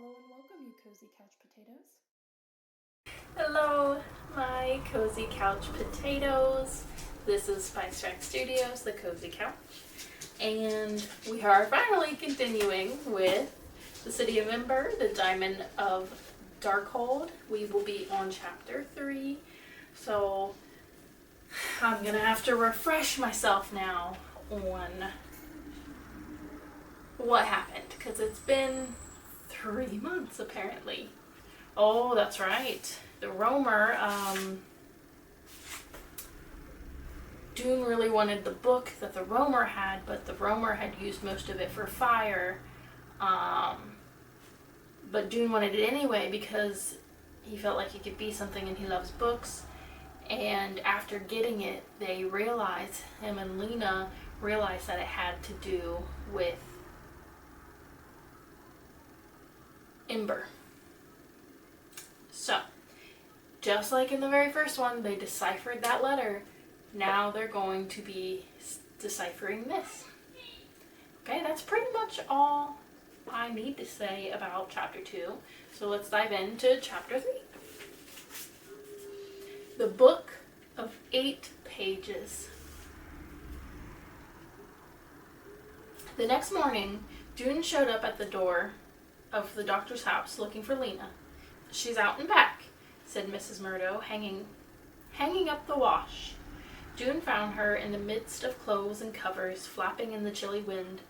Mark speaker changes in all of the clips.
Speaker 1: Hello and welcome, you cozy couch potatoes.
Speaker 2: Hello, my cozy couch potatoes. This is Spice Rack Studios, the cozy couch, and we are finally continuing with the City of Ember, the Diamond of Darkhold. We will be on chapter 3, so I'm gonna have to refresh myself now on what happened, because it's been 3 months apparently. Oh, that's right. The roamer, Doon really wanted the book that the roamer had, but the roamer had used most of it for fire. But Doon wanted it anyway because he felt like it could be something, and he loves books. And after getting it, they realized, him and Lina realized, that it had to do with Ember. So, just like in the very first one, they deciphered that letter. Now they're going to be deciphering this. Okay, that's pretty much all I need to say about chapter 2. So let's dive into chapter 3. The book of 8 pages. The next morning, Doon showed up at the door of the doctor's house looking for Lina. "She's out and back," said Mrs. Murdo, hanging up the wash. Doon found her in the midst of clothes and covers, flapping in the chilly wind.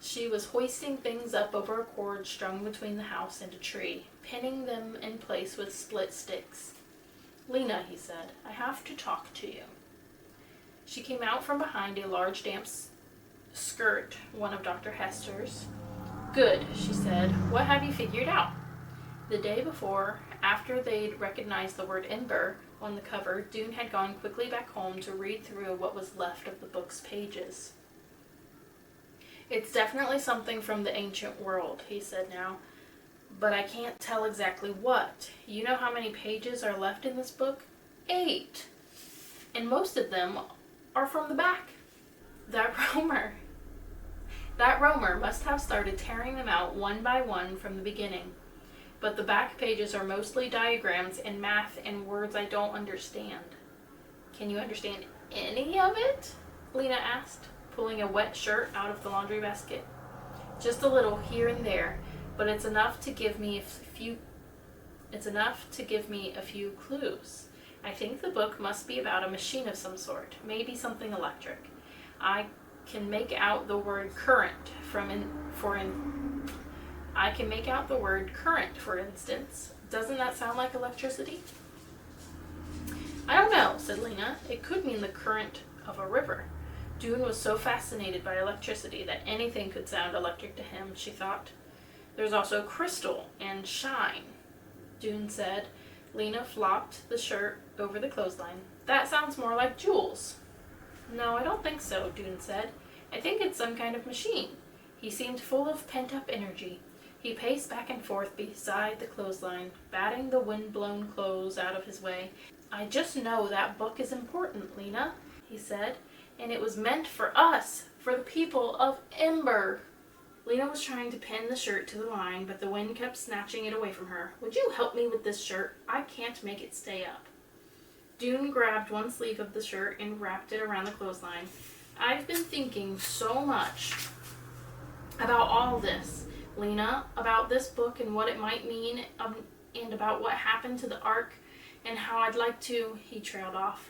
Speaker 2: She was hoisting things up over a cord strung between the house and a tree, pinning them in place with split sticks. "Lina," he said, "I have to talk to you." She came out from behind a large damp skirt, one of Dr. Hester's. "Good," she said. "What have you figured out?" The day before, after they'd recognized the word Ember on the cover, Doon had gone quickly back home to read through what was left of the book's pages. "It's definitely something from the ancient world," he said now, "but I can't tell exactly what. You know how many pages are left in this book? 8. And most of them are from the back. That roamer must have started tearing them out one by one from the beginning. But the back pages are mostly diagrams and math and words I don't understand." "Can you understand any of it?" Lina asked, pulling a wet shirt out of the laundry basket. "Just a little here and there, but it's enough to give me a few clues. I think the book must be about a machine of some sort, maybe something electric. I can make out the word current, for instance. Doesn't that sound like electricity?" "I don't know," said Lina. "It could mean the current of a river." Doon was so fascinated by electricity that anything could sound electric to him, she thought. "There's also crystal and shine," Doon said. Lina flopped the shirt over the clothesline. "That sounds more like jewels." "No, I don't think so," Doon said. "I think it's some kind of machine." He seemed full of pent-up energy. He paced back and forth beside the clothesline, batting the wind-blown clothes out of his way. "I just know that book is important, Lina," he said, "and it was meant for us, for the people of Ember." Lina was trying to pin the shirt to the line, but the wind kept snatching it away from her. "Would you help me with this shirt? I can't make it stay up." Doon grabbed one sleeve of the shirt and wrapped it around the clothesline. "I've been thinking so much about all this, Lina, about this book and what it might mean, and about what happened to the Ark, and how I'd like to—" He trailed off.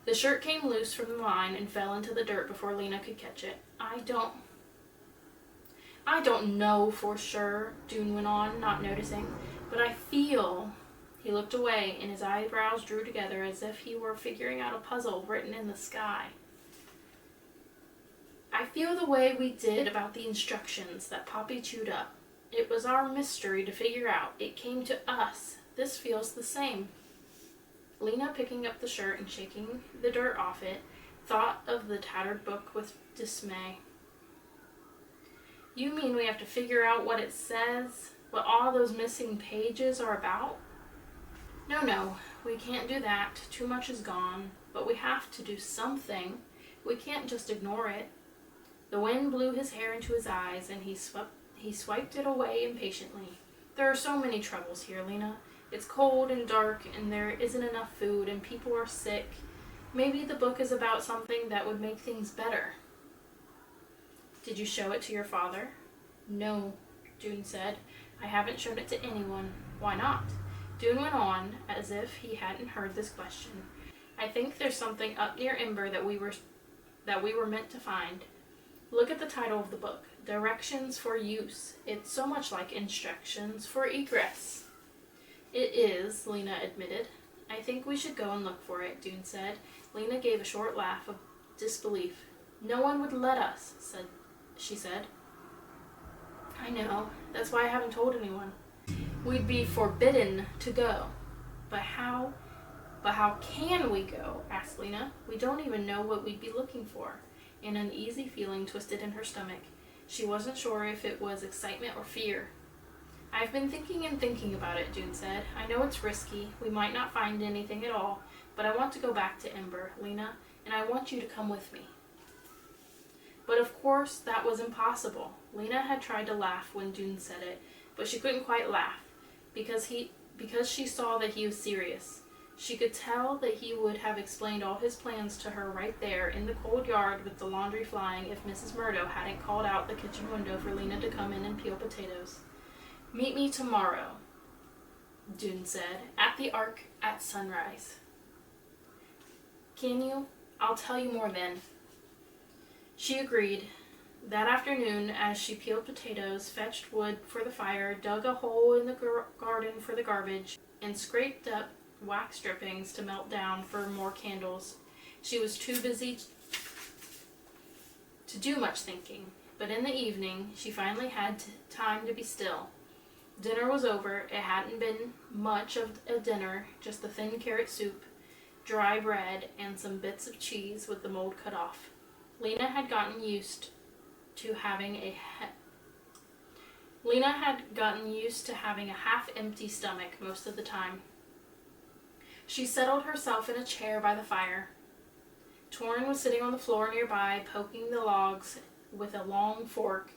Speaker 2: The shirt came loose from the line and fell into the dirt before Lina could catch it. I don't know for sure," Doon went on, not noticing, "but I feel—" He looked away, and his eyebrows drew together as if he were figuring out a puzzle written in the sky. "I feel the way we did about the instructions that Poppy chewed up. It was our mystery to figure out. It came to us. This feels the same." Lina, picking up the shirt and shaking the dirt off it, thought of the tattered book with dismay. "You mean we have to figure out what it says? What all those missing pages are about?" No, we can't do that. Too much is gone. But we have to do something. We can't just ignore it." The wind blew his hair into his eyes, and he swiped it away impatiently. There are so many troubles here, Lina. It's cold and dark, and there isn't enough food, and people are sick. Maybe the book is about something that would make things better. Did you show it to your father? No, Doon said. I haven't shown it to anyone. Why not? Doon went on, as if he hadn't heard this question. I think there's something up near Ember that we were meant to find. Look at the title of the book. Directions for Use. It's so much like instructions for egress. It is, Lina admitted. I think we should go and look for it, Doon said. Lina gave a short laugh of disbelief. No one would let us, she said. I know. That's why I haven't told anyone. We'd be forbidden to go. But how can we go? Asked Lina. We don't even know what we'd be looking for. An uneasy feeling twisted in her stomach. She wasn't sure if it was excitement or fear. I've been thinking about it, Doon said. I know it's risky. We might not find anything at all, but I want to go back to Ember, Lina, and I want you to come with me. But of course, that was impossible. Lina had tried to laugh when Doon said it, but she couldn't quite laugh, because she saw that he was serious. She could tell that he would have explained all his plans to her right there in the cold yard with the laundry flying if Mrs. Murdo hadn't called out the kitchen window for Lina to come in and peel potatoes. Meet me tomorrow, Doon said, at the Ark at sunrise. Can you? I'll tell you more then. She agreed. That afternoon, as she peeled potatoes, fetched wood for the fire, dug a hole in the garden for the garbage, and scraped up wax drippings to melt down for more candles, she was too busy to do much thinking. But in the evening, she finally had time to be still. Dinner was over. It hadn't been much of a dinner, just a thin carrot soup, dry bread, and some bits of cheese with the mold cut off. Lina had gotten used to having a half-empty stomach most of the time. She settled herself in a chair by the fire. Torrin was sitting on the floor nearby, poking the logs with a long fork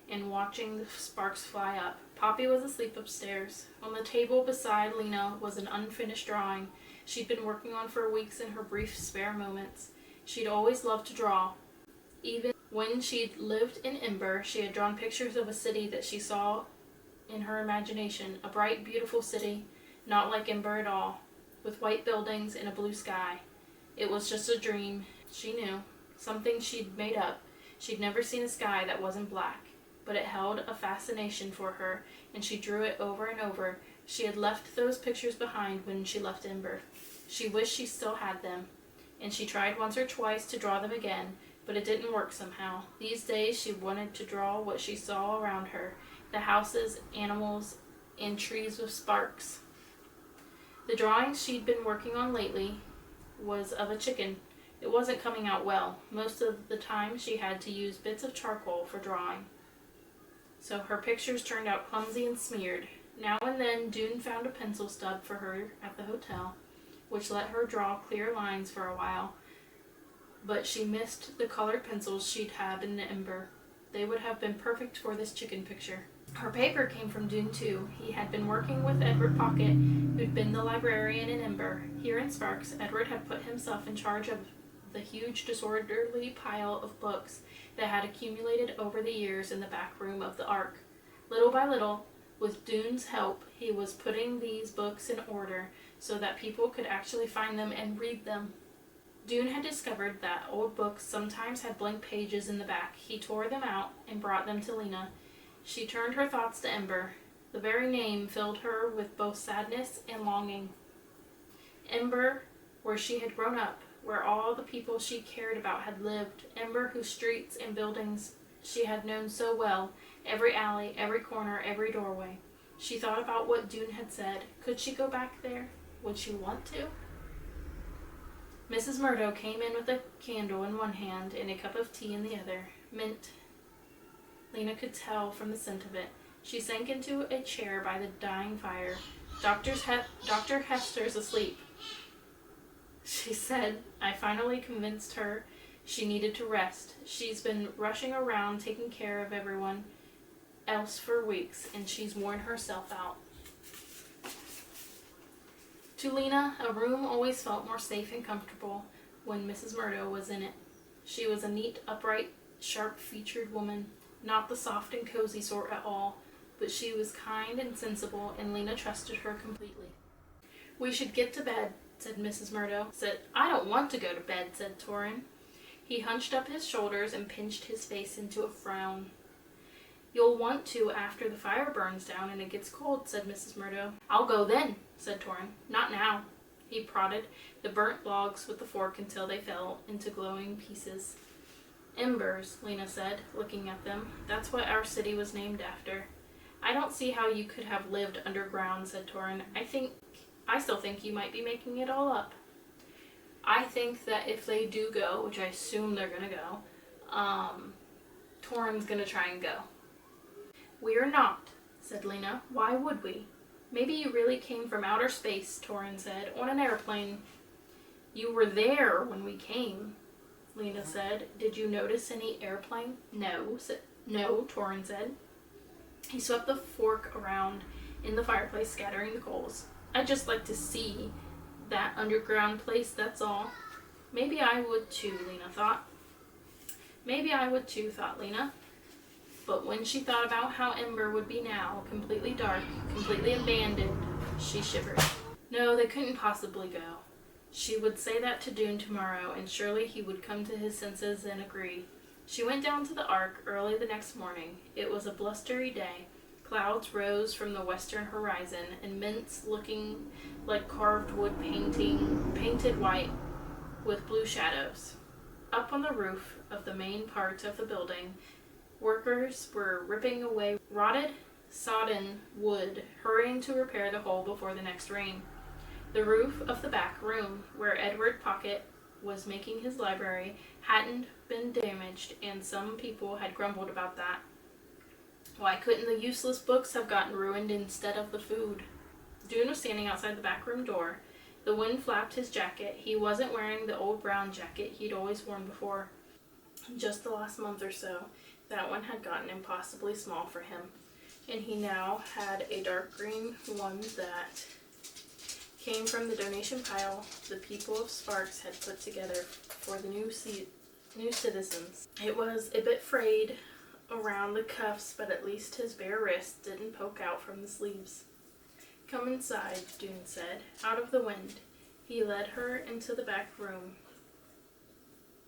Speaker 2: and watching the sparks fly up. Poppy was asleep upstairs. On the table beside Lina was an unfinished drawing she'd been working on for weeks in her brief spare moments. She'd always loved to draw. Even when she'd lived in Ember, she had drawn pictures of a city that she saw in her imagination, a bright, beautiful city, not like Ember at all, with white buildings and a blue sky. It was just a dream, she knew, something she'd made up. She'd never seen a sky that wasn't black, but it held a fascination for her, and she drew it over and over. She had left those pictures behind when she left Ember. She wished she still had them, and she tried once or twice to draw them again, but it didn't work somehow. These days she wanted to draw what she saw around her, the houses, animals, and trees with sparks. The drawing she'd been working on lately was of a chicken. It wasn't coming out well. Most of the time she had to use bits of charcoal for drawing, so her pictures turned out clumsy and smeared. Now and then Doon found a pencil stub for her at the hotel, which let her draw clear lines for a while, but she missed the colored pencils she'd had in the Ember. They would have been perfect for this chicken picture. Her paper came from Doon too. He had been working with Edward Pocket, who'd been the librarian in Ember. Here in Sparks, Edward had put himself in charge of the huge disorderly pile of books that had accumulated over the years in the back room of the Ark. Little by little, with Doon's help, he was putting these books in order so that people could actually find them and read them. Doon had discovered that old books sometimes had blank pages in the back. He tore them out and brought them to Lina. She turned her thoughts to Ember. The very name filled her with both sadness and longing. Ember, where she had grown up, where all the people she cared about had lived. Ember, whose streets and buildings she had known so well, every alley, every corner, every doorway. She thought about what Doon had said. Could she go back there? Would she want to? Mrs. Murdo came in with a candle in one hand and a cup of tea in the other. Mint. Lina could tell from the scent of it. She sank into a chair by the dying fire. Dr. Hester's asleep, she said. I finally convinced her she needed to rest. She's been rushing around taking care of everyone else for weeks, and she's worn herself out. To Lina, a room always felt more safe and comfortable when Mrs. Murdo was in it. She was a neat, upright, sharp-featured woman, not the soft and cozy sort at all, but she was kind and sensible, and Lina trusted her completely. "We should get to bed," said Mrs. Murdo. "I don't want to go to bed," said Torin. He hunched up his shoulders and pinched his face into a frown. "You'll want to after the fire burns down and it gets cold," said Mrs. Murdo. "I'll go then," said Torin. "Not now." He prodded the burnt logs with the fork until they fell into glowing pieces. "Embers," Lina said, looking at them. "That's what our city was named after." "I don't see how you could have lived underground," said Torin. I still think you might be making it all up." "I think that if they do go, which I assume they're gonna go, Torin's gonna try and go." "We're not," said Lina. "Why would we?" "Maybe you really came from outer space," Torin said, "on an airplane." "You were there when we came," Lina said. "Did you notice any airplane?" No, Torin said. He swept the fork around in the fireplace, scattering the coals. "I'd just like to see that underground place, that's all." "Maybe I would too," Lina thought. "Maybe I would too," thought Lina. But when she thought about how Ember would be now, completely dark, completely abandoned, she shivered. No, they couldn't possibly go. She would say that to Doon tomorrow, and surely he would come to his senses and agree. She went down to the Ark early the next morning. It was a blustery day. Clouds rose from the western horizon, and mints looking like carved wood painted white with blue shadows. Up on the roof of the main part of the building, workers were ripping away rotted, sodden wood, hurrying to repair the hole before the next rain. The roof of the back room, where Edward Pocket was making his library, hadn't been damaged, and some people had grumbled about that. Why couldn't the useless books have gotten ruined instead of the food? Doon was standing outside the back room door. The wind flapped his jacket. He wasn't wearing the old brown jacket he'd always worn before. Just the last month or so, that one had gotten impossibly small for him, and he now had a dark green one that came from the donation pile the people of Sparks had put together for the new citizens. It was a bit frayed around the cuffs, but at least his bare wrist didn't poke out from the sleeves. "Come inside," Doon said, out of the wind. He led her into the back room,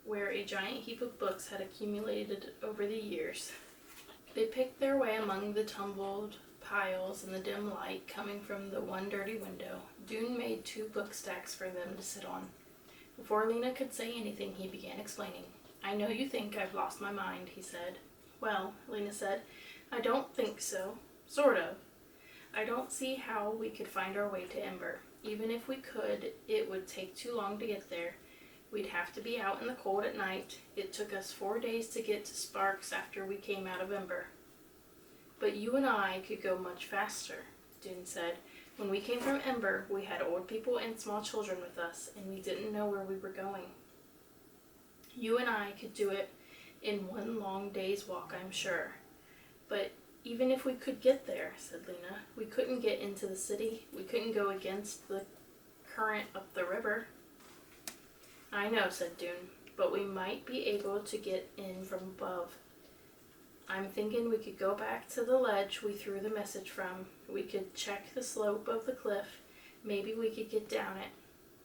Speaker 2: where a giant heap of books had accumulated over the years. They picked their way among the tumbled piles in the dim light coming from the one dirty window. Doon made 2 book stacks for them to sit on. Before Lina could say anything, he began explaining. "I know you think I've lost my mind," he said. "Well," Lina said, "I don't think so. Sort of. I don't see how we could find our way to Ember. Even if we could, it would take too long to get there. We'd have to be out in the cold at night. It took us 4 days to get to Sparks after we came out of Ember." "But you and I could go much faster," Doon said. "When we came from Ember, we had old people and small children with us, and we didn't know where we were going. You and I could do it in 1 long day's walk, I'm sure. But even if we could get there," said Lina, "we couldn't get into the city. We couldn't go against the current up the river." "I know," said Doon, "but we might be able to get in from above. I'm thinking we could go back to the ledge we threw the message from. We could check the slope of the cliff. Maybe we could get down it."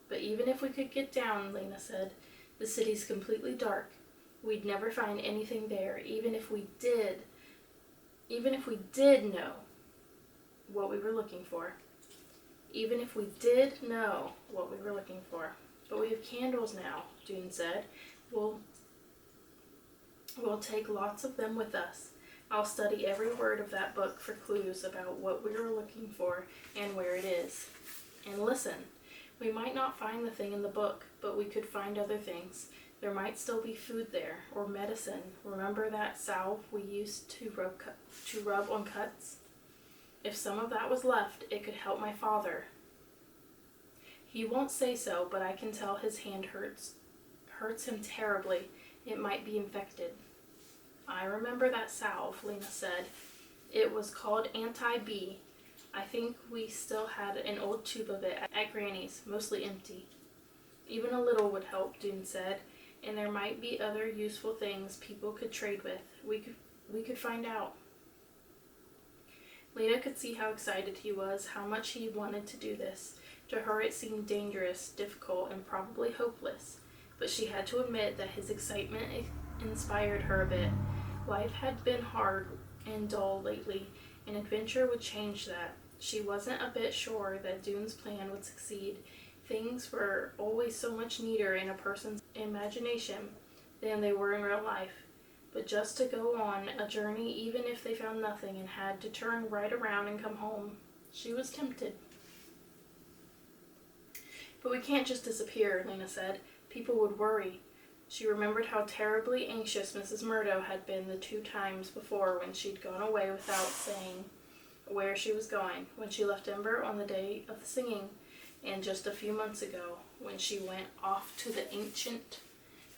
Speaker 2: "But even if we could get down," Lina said, "the city's completely dark. We'd never find anything there, even if we did know what we were looking for. Even if we did know what we were looking for. But we have candles now," Doon said. We'll take lots of them with us. I'll study every word of that book for clues about what we are looking for and where it is. And listen, we might not find the thing in the book, but we could find other things. There might still be food there, or medicine. Remember that salve we used to rub on cuts? If some of that was left, it could help my father. He won't say so, but I can tell his hand hurts him terribly. It might be infected." "I remember that salve," Lina said. It was called Anti-Bee. I think we still had an old tube of it at Granny's, mostly empty. Even a little would help, Doon said, and there might be other useful things people could trade with. We could find out. Lina could see how excited he was, how much he wanted to do this. To her it seemed dangerous, difficult, and probably hopeless. But she had to admit that his excitement inspired her a bit. Life had been hard and dull lately, and adventure would change that. She wasn't a bit sure that Doon's plan would succeed. Things were always so much neater in a person's imagination than they were in real life. But just to go on a journey, even if they found nothing and had to turn right around and come home, she was tempted. But we can't just disappear, Lina said. People would worry. She remembered how terribly anxious Mrs. Murdo had been the 2 times before when she'd gone away without saying where she was going, when she left Ember on the day of the singing, and just a few months ago when she went off to the ancient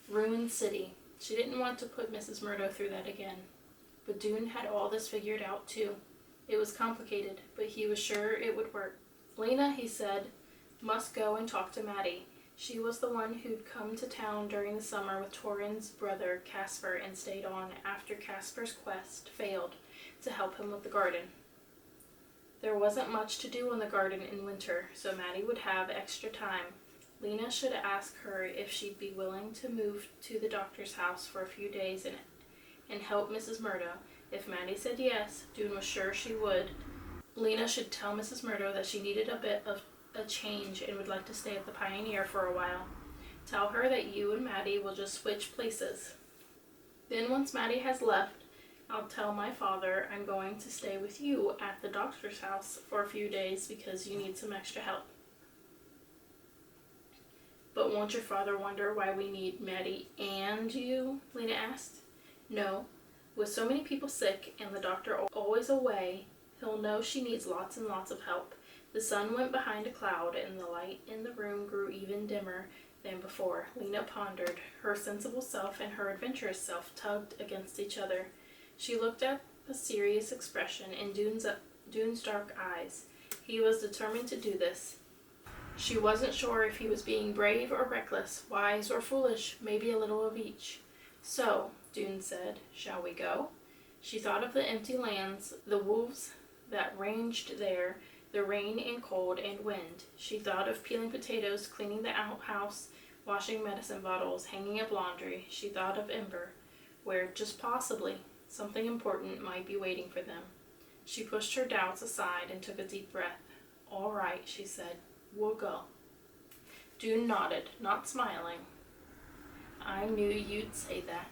Speaker 2: ruined city. She didn't want to put Mrs. Murdo through that again. But Doon had all this figured out too. It was complicated, but he was sure it would work. Lina, he said, must go and talk to Maddie. She was the one who'd come to town during the summer with Torrin's brother Casper and stayed on after Casper's quest failed to help him with the garden. There wasn't much to do in the garden in winter, so Maddie would have extra time. Lina should ask her if she'd be willing to move to the doctor's house for a few days and help Mrs. Murdo. If Maddie said yes, Doon was sure she would. Lina should tell Mrs. Murdo that she needed a bit of a change and would like to stay at the Pioneer for a while. Tell her that you and Maddie will just switch places. Then once Maddie has left, I'll tell my father I'm going to stay with you at the doctor's house for a few days because you need some extra help. But won't your father wonder why we need Maddie and you? Lina asked. No. With so many people sick and the doctor always away, he'll know she needs lots and lots of help. The sun went behind a cloud and the light in the room grew even dimmer than before. Lina pondered. Her sensible self and her adventurous self tugged against each other. She looked at a serious expression in Doon's dark eyes. He was determined to do this. She wasn't sure if he was being brave or reckless, wise or foolish, maybe a little of each. So, Doon said, shall we go? She thought of the empty lands, the wolves that ranged there, the rain and cold and wind. She thought of peeling potatoes, cleaning the outhouse, washing medicine bottles, hanging up laundry. She thought of Ember, where, just possibly, something important might be waiting for them. She pushed her doubts aside and took a deep breath. All right, she said. We'll go. Doon nodded, not smiling. I knew you'd say that.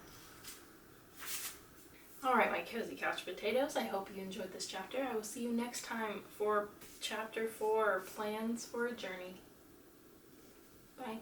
Speaker 2: Alright, my cozy couch potatoes, I hope you enjoyed this chapter. I will see you next time for chapter 4, Plans for a Journey. Bye.